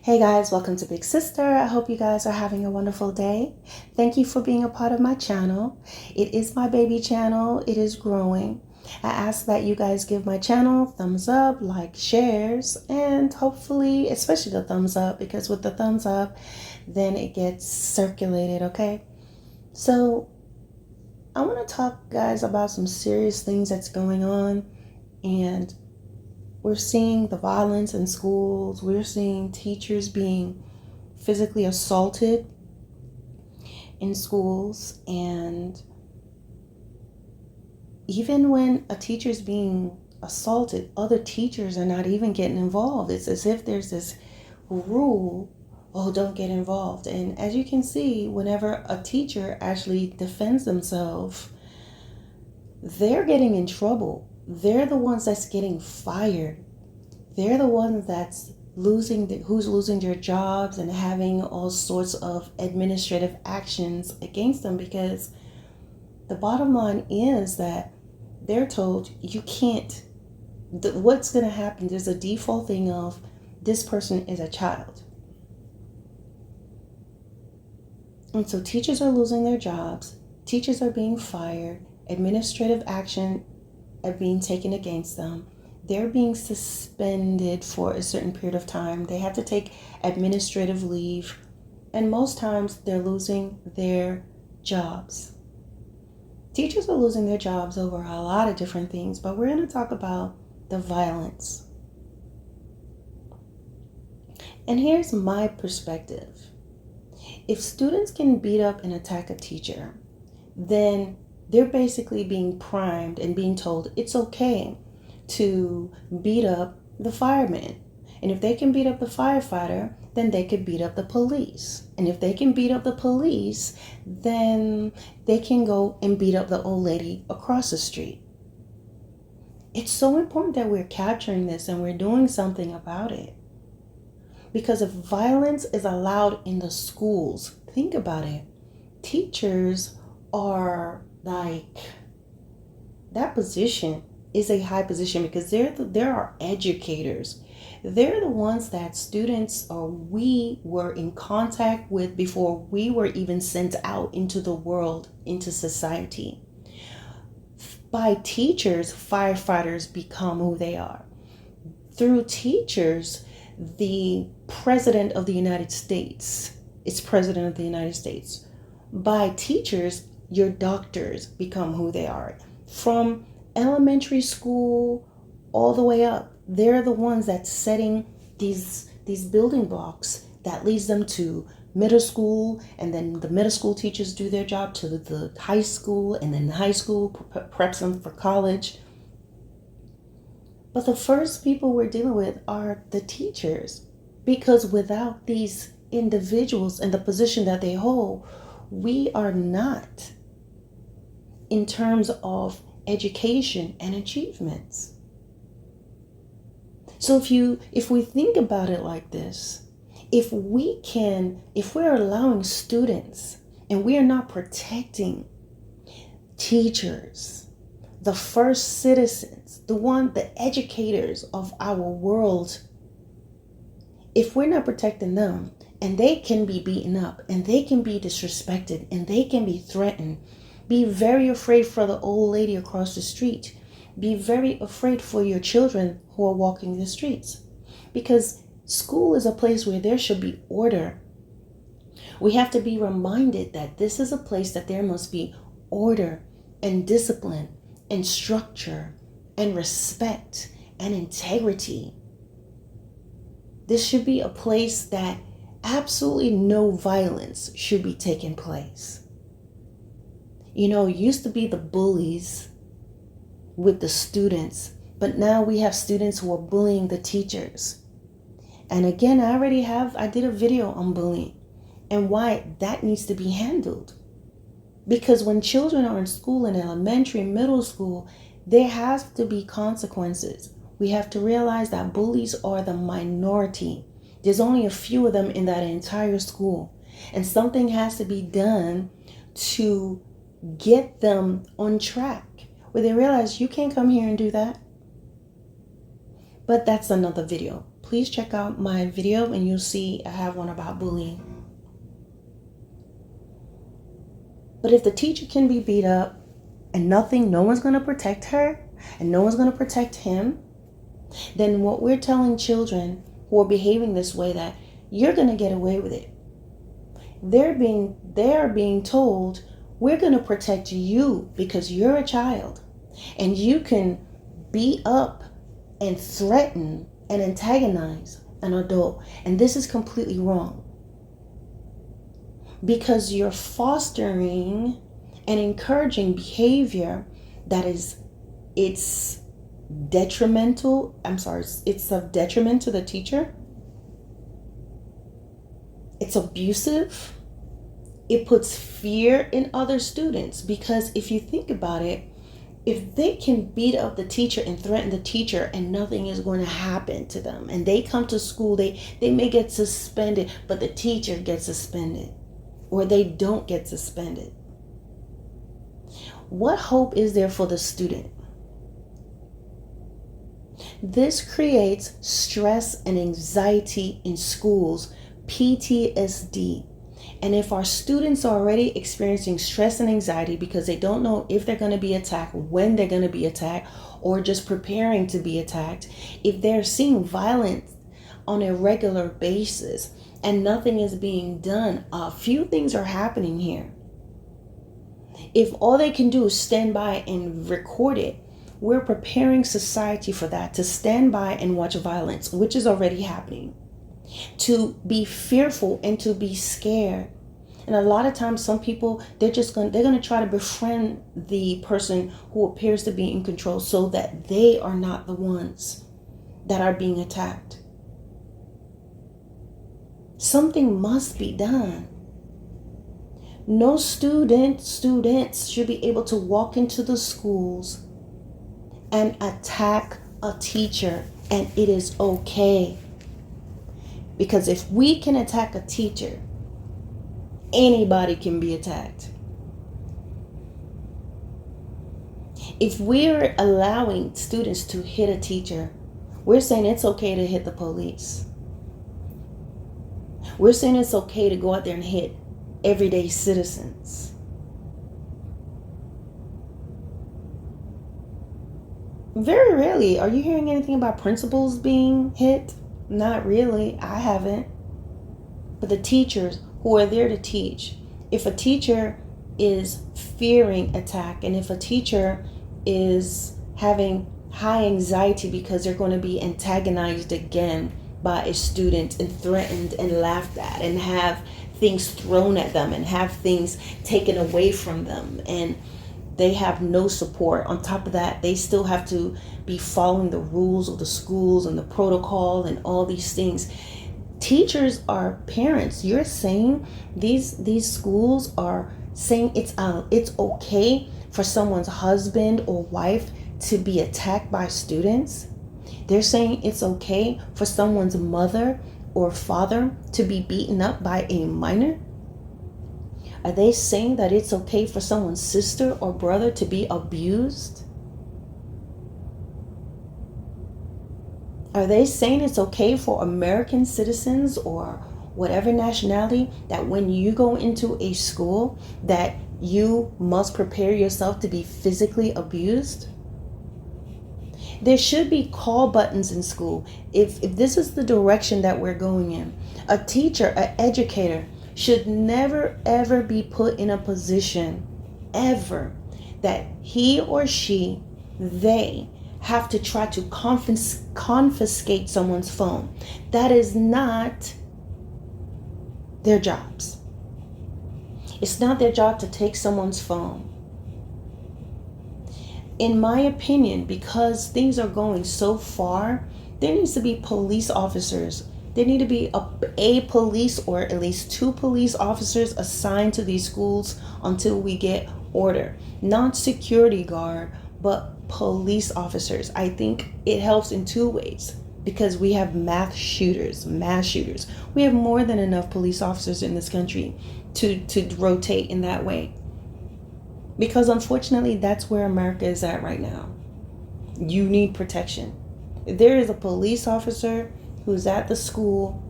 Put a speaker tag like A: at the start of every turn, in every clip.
A: Hey guys, welcome to Big Sister. I hope you guys are having a wonderful day. Thank you for being a part of my channel. It is my baby channel. It is growing. I ask that you guys give my channel thumbs up, like, shares, and hopefully, especially the thumbs up, because with the thumbs up, then it gets circulated, okay? So I want to talk, guys, about some serious things that's going on, and we're seeing the violence in schools. We're seeing teachers being physically assaulted in schools. And even when a teacher is being assaulted, other teachers are not even getting involved. It's as if there's this rule, oh, don't get involved. And as you can see, whenever a teacher actually defends themselves, they're getting in trouble. They're the ones that's getting fired. They're the ones that's who's losing their jobs and having all sorts of administrative actions against them, because the bottom line is that they're told you can't. What's going to happen? There's a default thing of this person is a child. And so teachers are losing their jobs. Teachers are being fired. Administrative action are being taken against them. They're being suspended for a certain period of time. They have to take administrative leave. And most times they're losing their jobs. Teachers are losing their jobs over a lot of different things, but we're going to talk about the violence. And here's my perspective. If students can beat up and attack a teacher, then they're basically being primed and being told it's okay to beat up the fireman. And if they can beat up the firefighter, then they could beat up the police. And if they can beat up the police, then they can go and beat up the old lady across the street. It's so important that we're capturing this and we're doing something about it. Because if violence is allowed in the schools, think about it. Teachers are like, that position is a high position because there are educators. They're the ones that students or we were in contact with before we were even sent out into the world, into society. By teachers, firefighters become who they are. Through teachers, the President of the United States is President of the United States. By teachers, your doctors become who they are. From elementary school all the way up, they're the ones that's setting these building blocks that leads them to middle school, and then the middle school teachers do their job to the high school, and then high school preps them for college. But the first people we're dealing with are the teachers, because without these individuals and the position that they hold, we are not in terms of education and achievements. So if we think about it like this, if we're allowing students and we are not protecting teachers, the first citizens, the educators of our world, if we're not protecting them, and they can be beaten up, and they can be disrespected, and they can be threatened, be very afraid for the old lady across the street. Be very afraid for your children who are walking the streets. Because school is a place where there should be order. We have to be reminded that this is a place that there must be order and discipline and structure and respect and integrity. This should be a place that absolutely no violence should be taking place. You know, it used to be the bullies with the students, but now we have students who are bullying the teachers. And again, I did a video on bullying and why that needs to be handled. Because when children are in school, in elementary, middle school, there has to be consequences. We have to realize that bullies are the minority. There's only a few of them in that entire school. And something has to be done to get them on track, where they realize you can't come here and do that. But that's another video. Please check out my video and you'll see I have one about bullying. But if the teacher can be beat up and no one's going to protect her and no one's going to protect him, then what we're telling children who are behaving this way, that you're going to get away with it. They're being told, we're going to protect you because you're a child and you can beat up and threaten and antagonize an adult. And this is completely wrong, because you're fostering and encouraging behavior that is, it's detrimental. It's of detriment to the teacher. It's abusive. It puts fear in other students, because if you think about it, if they can beat up the teacher and threaten the teacher and nothing is going to happen to them, and they come to school, they may get suspended, but the teacher gets suspended, or they don't get suspended. What hope is there for the student? This creates stress and anxiety in schools, PTSD. And if our students are already experiencing stress and anxiety because they don't know if they're going to be attacked, when they're going to be attacked, or just preparing to be attacked, if they're seeing violence on a regular basis and nothing is being done, a few things are happening here. If all they can do is stand by and record it, we're preparing society for that, to stand by and watch violence, which is already happening, to be fearful and to be scared. And a lot of times some people, they're going to try to befriend the person who appears to be in control so that they are not the ones that are being attacked. Something must be done. No students should be able to walk into the schools and attack a teacher, and it is okay. Because if we can attack a teacher, anybody can be attacked. If we're allowing students to hit a teacher, we're saying it's okay to hit the police. We're saying it's okay to go out there and hit everyday citizens. Very rarely are you hearing anything about principals being hit. Not really. I haven't. But the teachers who are there to teach, if a teacher is fearing attack, and if a teacher is having high anxiety because they're going to be antagonized again by a student and threatened and laughed at and have things thrown at them and have things taken away from them, and they have no support. On top of that, they still have to be following the rules of the schools and the protocol and all these things. Teachers are parents. You're saying these schools are saying it's okay for someone's husband or wife to be attacked by students. They're saying it's okay for someone's mother or father to be beaten up by a minor. Are they saying that it's okay for someone's sister or brother to be abused? Are they saying it's okay for American citizens or whatever nationality that when you go into a school that you must prepare yourself to be physically abused? There should be call buttons in school. If this is the direction that we're going in, a teacher, an educator should never ever be put in a position ever that he or she, they have to try to confiscate someone's phone. That is not their jobs. It's not their job to take someone's phone. In my opinion, because things are going so far, there needs to be police officers. There need to be a police or at least 2 police officers assigned to these schools until we get order. Not security guard, but police officers. I think it helps in 2 ways, because we have mass shooters. We have more than enough police officers in this country to rotate in that way. Because unfortunately, that's where America is at right now. You need protection. If there is a police officer who's at the school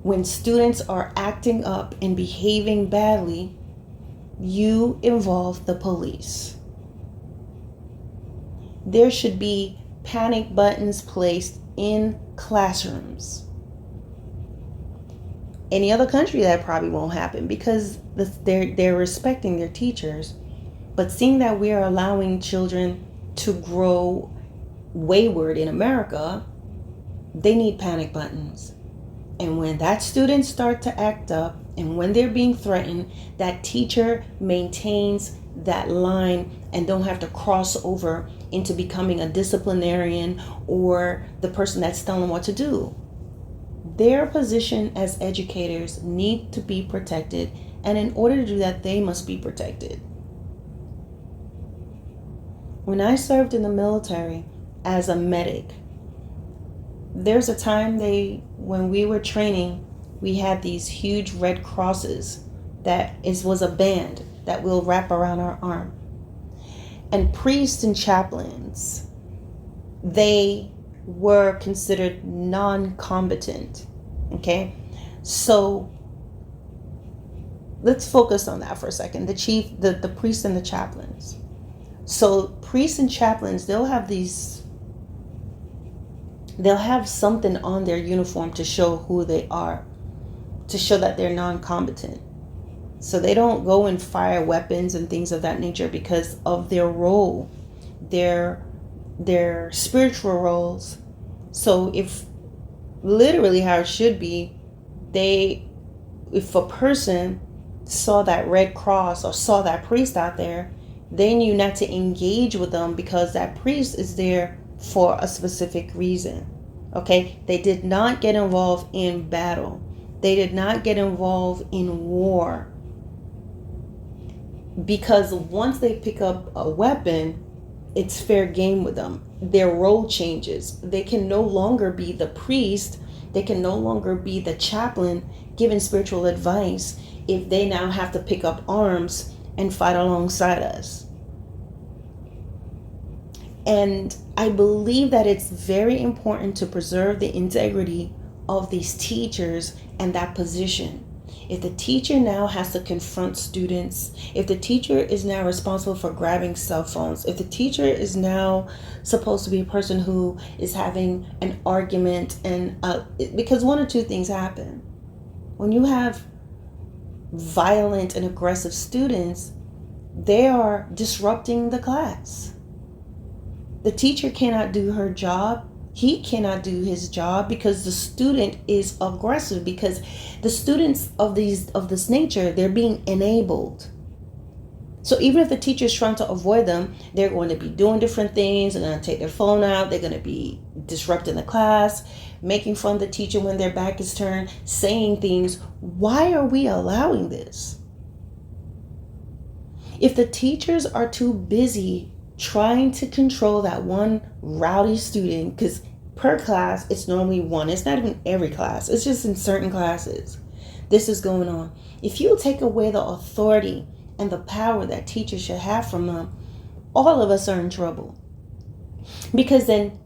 A: when students are acting up and behaving badly, you involve the police. There should be panic buttons placed in classrooms. Any other country, that probably won't happen because they're respecting their teachers. But seeing that we are allowing children to grow wayward in America, they need panic buttons. And when that student starts to act up and when they're being threatened, that teacher maintains that line and don't have to cross over into becoming a disciplinarian or the person that's telling them what to do. Their position as educators need to be protected, and in order to do that, they must be protected. When I served in the military as a medic, there's a time when we were training, we had these huge red crosses was a band that we'll wrap around our arm. And priests and chaplains, they were considered non-combatant. Okay, so let's focus on that for a second. The priests and the chaplains. So priests and chaplains, they'll have something on their uniform to show who they are, to show that they're non-combatant. So they don't go and fire weapons and things of that nature because of their role, their spiritual roles. So if literally how it should be, if a person saw that red cross or saw that priest out there, they knew not to engage with them because that priest is there for a specific reason. Okay, they did not get involved in battle. They did not get involved in war. Because once they pick up a weapon, it's fair game with them. Their role changes. They can no longer be the priest. They can no longer be the chaplain giving spiritual advice if they now have to pick up arms and fight alongside us. And I believe that it's very important to preserve the integrity of these teachers and that position. If the teacher now has to confront students, if the teacher is now responsible for grabbing cell phones, if the teacher is now supposed to be a person who is having an argument, and because one or two things happen. When you have violent and aggressive students, they are disrupting the class. The teacher cannot do her job. He cannot do his job because the student is aggressive, because the students of this nature, they're being enabled. So even if the teacher is trying to avoid them, they're going to be doing different things. They're going to take their phone out. They're going to be disrupting the class, making fun of the teacher when their back is turned, saying things. Why are we allowing this? If the teachers are too busy trying to control that one rowdy student, because per class, it's normally one. It's not even every class. It's just in certain classes. This is going on. If you take away the authority and the power that teachers should have from them, all of us are in trouble. Because then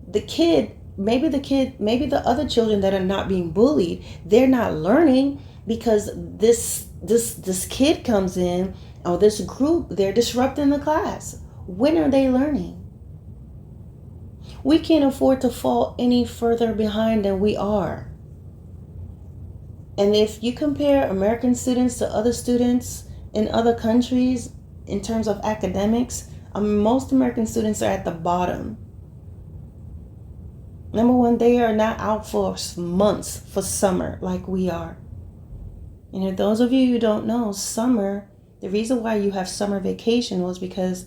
A: maybe the other children that are not being bullied, they're not learning because this kid comes in, or this group, they're disrupting the class. When are they learning? We can't afford to fall any further behind than we are. And if you compare American students to other students in other countries in terms of academics, most American students are at the bottom. Number one, they are not out for months for summer like we are. And if those of you who don't know, summer, the reason why you have summer vacation was because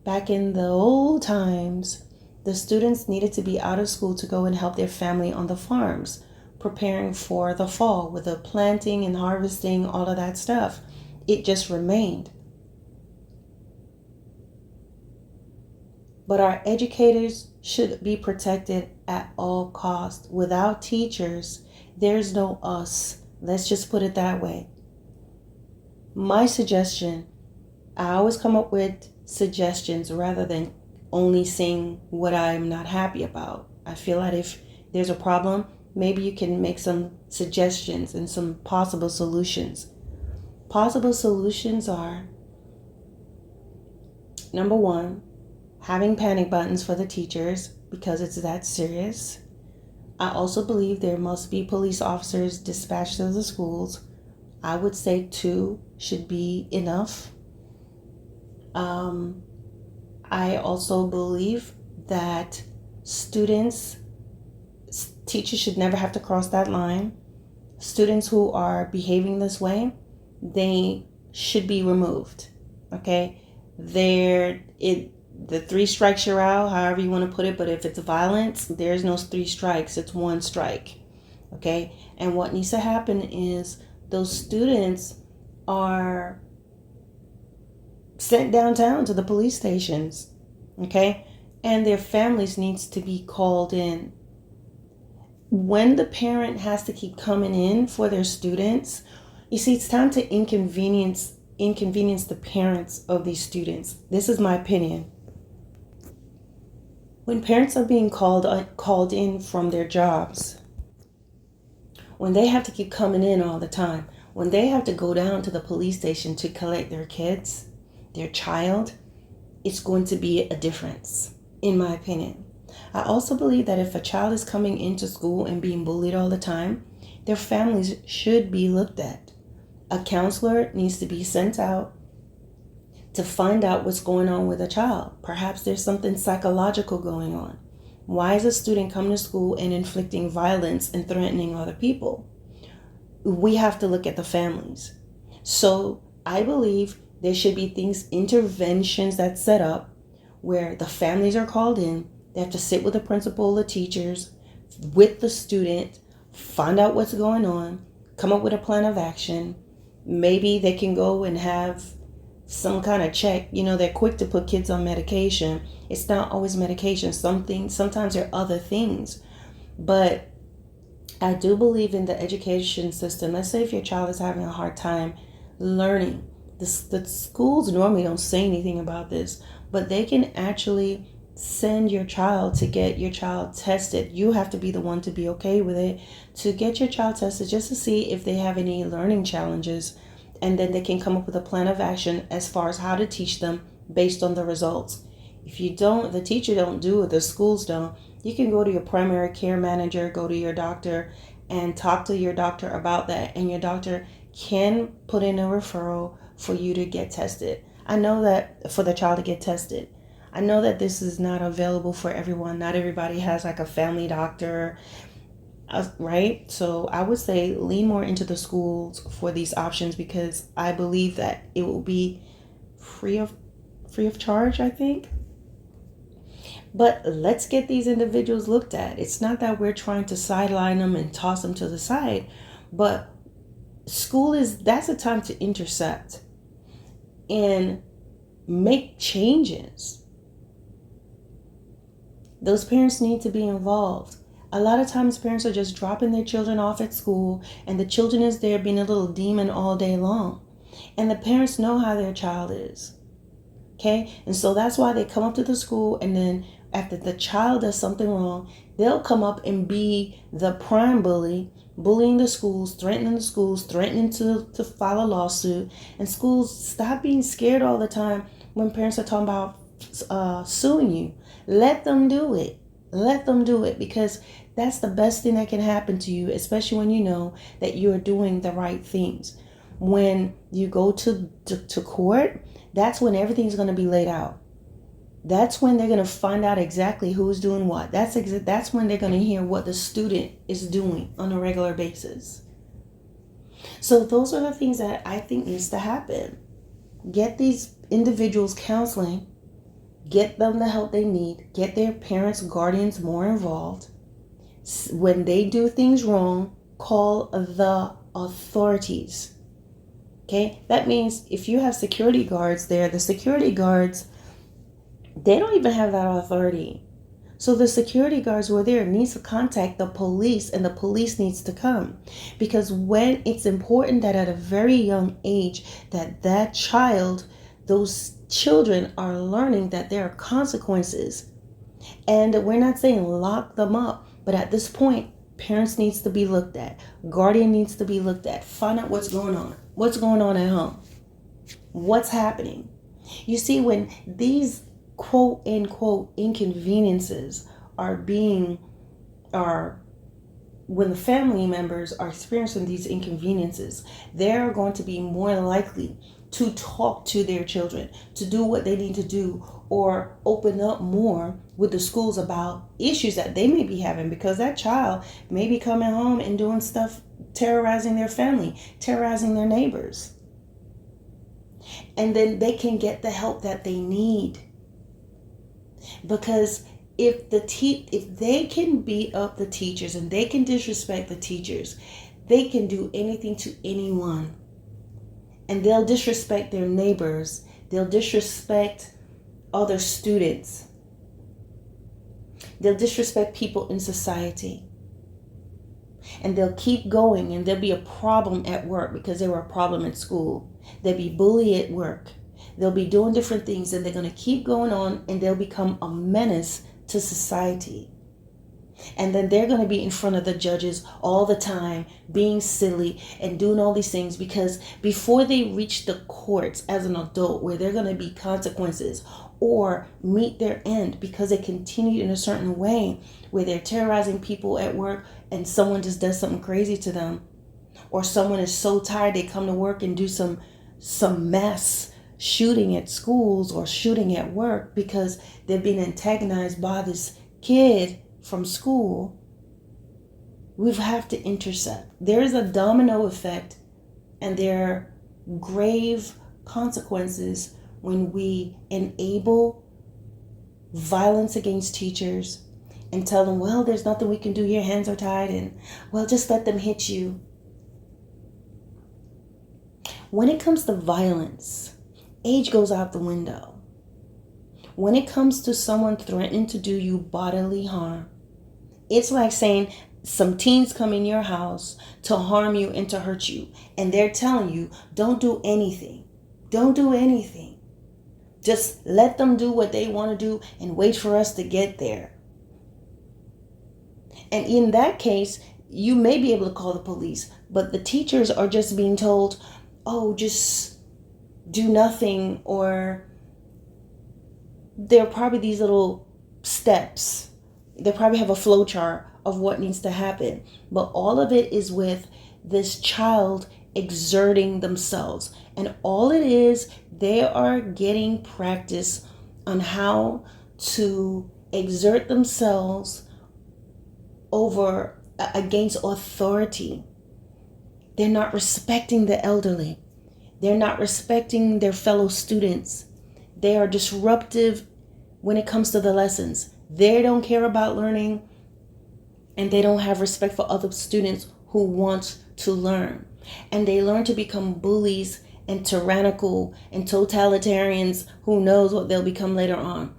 A: back in the old times, the students needed to be out of school to go and help their family on the farms, preparing for the fall with the planting and harvesting, all of that stuff. It just remained. But our educators should be protected at all costs. Without teachers, there's no us. Let's just put it that way. My suggestion I always come up with suggestions rather than only saying what I'm not happy about. I feel that if there's a problem, maybe you can make some suggestions and some possible solutions. Possible solutions are: number one, having panic buttons for the teachers because it's that serious. I also believe there must be police officers dispatched to the schools. I would say 2 should be enough. I also believe that teachers should never have to cross that line. Students who are behaving this way, they should be removed. Okay? The 3 strikes you're out, however you want to put it, but if it's violence, there's no 3 strikes, it's 1 strike. Okay? And what needs to happen is those students are sent downtown to the police stations, okay? And their families needs to be called in. When the parent has to keep coming in for their students, you see, it's time to inconvenience the parents of these students. This is my opinion. When parents are being called in from their jobs, when they have to keep coming in all the time, when they have to go down to the police station to collect their kids, their child, it's going to be a difference, in my opinion. I also believe that if a child is coming into school and being bullied all the time, their families should be looked at. A counselor needs to be sent out to find out what's going on with a child. Perhaps there's something psychological going on. Why is a student coming to school and inflicting violence and threatening other people? We have to look at the families. So I believe there should be interventions that's set up where the families are called in. They have to sit with the principal, the teachers, with the student, find out what's going on, come up with a plan of action. Maybe they can go and have some kind of check. They're quick to put kids on medication. It's not always medication. Sometimes there are other things. But I do believe in the education system. Let's say if your child is having a hard time learning, the schools normally don't say anything about this, but they can actually send your child to get your child tested. You have to be the one to be okay with it, to get your child tested just to see if they have any learning challenges. And then they can come up with a plan of action as far as how to teach them based on the results. If the teacher don't do it, the schools don't, you can go to your primary care manager, go to your doctor and talk to your doctor about that. And your doctor can put in a referral for you to get tested. I know that for the child to get tested. I know that this is not available for everyone. Not everybody has like a family doctor, right? So I would say lean more into the schools for these options, because I believe that it will be free of charge, I think. But let's get these individuals looked at. It's not that we're trying to sideline them and toss them to the side, but that's a time to intercept and make changes. Those parents need to be involved. A lot of times parents are just dropping their children off at school and the children is there being a little demon all day long. And the parents know how their child is. Okay? And so that's why they come up to the school, and then after the child does something wrong, they'll come up and be the prime bully, bullying the schools, threatening to file a lawsuit. And schools, stop being scared all the time when parents are talking about suing you. Let them do it. Let them do it, because that's the best thing that can happen to you, especially when you know that you're doing the right things. When you go to court, that's when everything's going to be laid out. That's when they're going to find out exactly who's doing what. That's when they're going to hear what the student is doing on a regular basis. So those are the things that I think needs to happen. Get these individuals counseling. Get them the help they need. Get their parents, guardians more involved. When they do things wrong, call the authorities. Okay? That means if you have security guards there, the security guards, they don't even have that authority. So the security guards who are there needs to contact the police, and the police needs to come. Because when it's important that at a very young age that child those children are learning that there are consequences. And we're not saying lock them up, but at this point, parents needs to be looked at. Guardian needs to be looked at. Find out what's going on. What's going on at home? What's happening? You see, when these quote unquote inconveniences are when the family members are experiencing these inconveniences, they're going to be more likely to talk to their children, to do what they need to do, or open up more with the schools about issues that they may be having, because that child may be coming home and doing stuff, terrorizing their family, terrorizing their neighbors. And then they can get the help that they need. Because if they can beat up the teachers and they can disrespect the teachers, they can do anything to anyone. And they'll disrespect their neighbors. They'll disrespect other students. They'll disrespect people in society. And they'll keep going, and there'll be a problem at work because they were a problem at school. They'll be bullied at work. They'll be doing different things, and they're going to keep going on, and they'll become a menace to society. And then they're going to be in front of the judges all the time, being silly and doing all these things, because before they reach the courts as an adult where they're going to be consequences or meet their end because they continued in a certain way where they're terrorizing people at work and someone just does something crazy to them, or someone is so tired they come to work and do some mass shooting at schools or shooting at work because they've been antagonized by this kid from school. We have to intercept. There is a domino effect, and there are grave consequences when we enable violence against teachers and tell them, well, there's nothing we can do, your hands are tied, and well, just let them hit you. When it comes to violence, age goes out the window. When it comes to someone threatening to do you bodily harm, it's like saying some teens come in your house to harm you and to hurt you, and they're telling you, don't do anything. Don't do anything. Just let them do what they want to do and wait for us to get there. And in that case, you may be able to call the police, but the teachers are just being told, oh, just do nothing, or there are probably these little steps. They probably have a flow chart of what needs to happen. But all of it is with this child exerting themselves. And all it is, they are getting practice on how to exert themselves against authority. They're not respecting the elderly. They're not respecting their fellow students. They are disruptive when it comes to the lessons. They don't care about learning, and they don't have respect for other students who want to learn. And they learn to become bullies and tyrannical and totalitarians. Who knows what they'll become later on.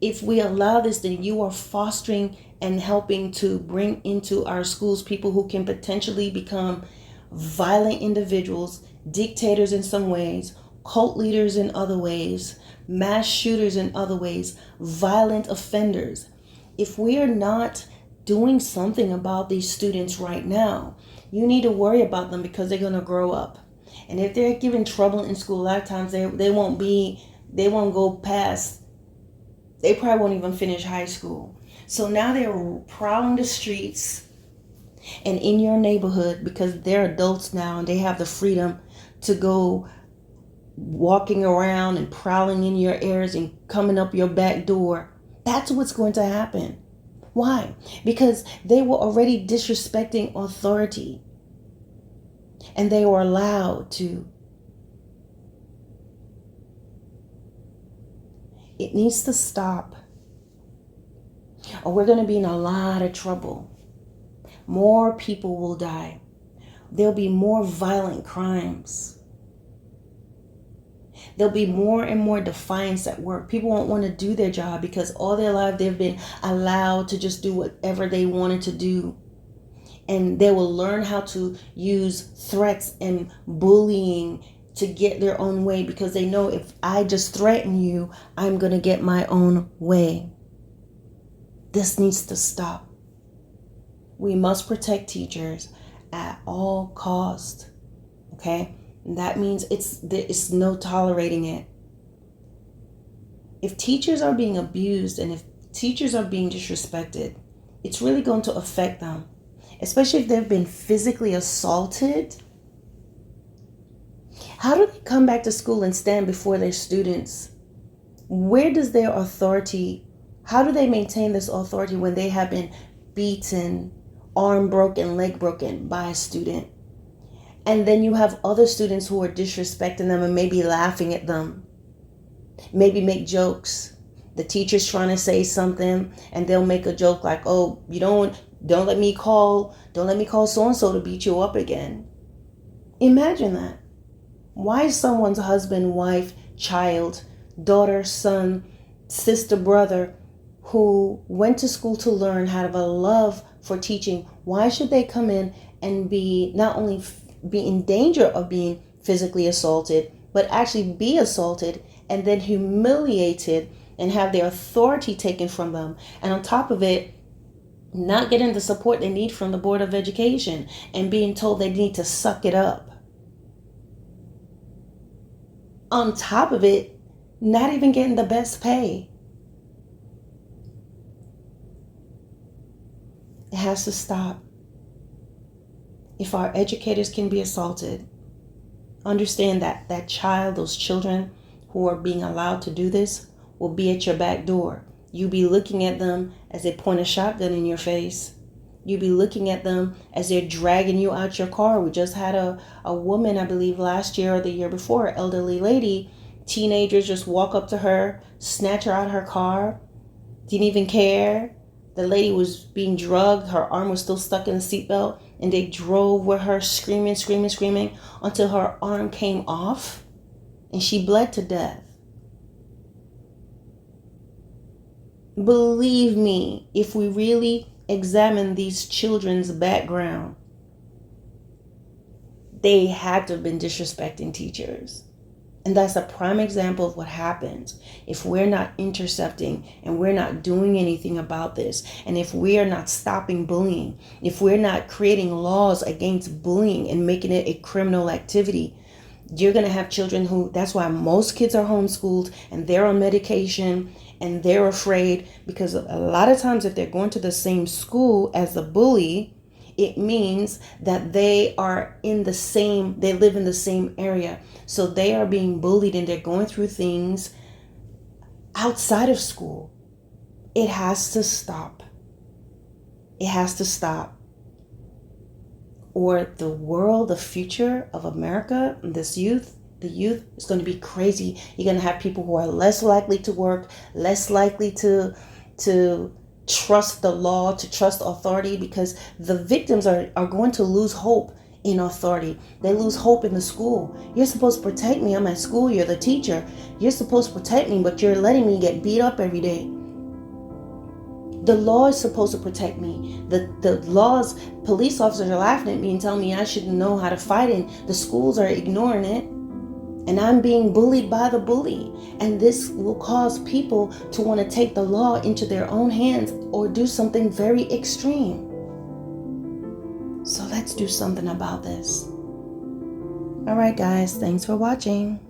A: If we allow this, then you are fostering and helping to bring into our schools people who can potentially become violent individuals, dictators in some ways, cult leaders in other ways, mass shooters in other ways, violent offenders. If we are not doing something about these students right now, you need to worry about them, because they're going to grow up. And if they're giving trouble in school, a lot of times they won't go past, they probably won't even finish high school. So now they're prowling the streets and in your neighborhood, because they're adults now and they have the freedom to go walking around and prowling in your areas and coming up your back door. That's what's going to happen. Why? Because they were already disrespecting authority, and they were allowed to. It needs to stop, or we're going to be in a lot of trouble. More people will die. There'll be more violent crimes. There'll be more and more defiance at work. People won't want to do their job because all their life they've been allowed to just do whatever they wanted to do. And they will learn how to use threats and bullying to get their own way because they know if I just threaten you, I'm going to get my own way. This needs to stop. We must protect teachers at all costs. Okay? And that means it's no tolerating it. If teachers are being abused and if teachers are being disrespected, it's really going to affect them, especially if they've been physically assaulted. How do they come back to school and stand before their students? Where does their authority, how do they maintain this authority when they have been beaten, arm broken, leg broken by a student? And then you have other students who are disrespecting them and maybe laughing at them. Maybe make jokes. The teacher's trying to say something and they'll make a joke like, oh, don't let me call so-and-so to beat you up again. Imagine that. Why is someone's husband, wife, child, daughter, son, sister, brother, who went to school to learn, have a love for teaching, why should they come in and be not only be in danger of being physically assaulted, but actually be assaulted and then humiliated and have their authority taken from them? And on top of it, not getting the support they need from the Board of Education and being told they need to suck it up. On top of it, not even getting the best pay. It has to stop. If our educators can be assaulted, understand that that child, those children who are being allowed to do this will be at your back door. You'll be looking at them as they point a shotgun in your face. You'll be looking at them as they're dragging you out your car. We just had a woman, I believe last year or the year before, an elderly lady, teenagers just walk up to her, snatch her out of her car, didn't even care. The lady was being drugged. Her arm was still stuck in the seatbelt, and they drove with her screaming until her arm came off and she bled to death. Believe me, if we really examine these children's background, they had to have been disrespecting teachers. And that's a prime example of what happens if we're not intercepting and we're not doing anything about this. And if we are not stopping bullying, if we're not creating laws against bullying and making it a criminal activity, you're going to have children who, that's why most kids are homeschooled and they're on medication and they're afraid, because a lot of times if they're going to the same school as the bully, it means that they live in the same area. So they are being bullied and they're going through things outside of school. It has to stop. It has to stop. Or the future of America, the youth is going to be crazy. You're going to have people who are less likely to work, less likely to trust the law, to trust authority, because the victims are going to lose hope in authority. They lose hope in the school. You're supposed to protect me. I'm at school. You're the teacher. You're supposed to protect me, but you're letting me get beat up every day. The law is supposed to protect me. The laws, police officers are laughing at me and telling me I should know how to fight, and the schools are ignoring it. And I'm being bullied by the bully. And this will cause people to want to take the law into their own hands or do something very extreme. So let's do something about this. All right, guys, thanks for watching.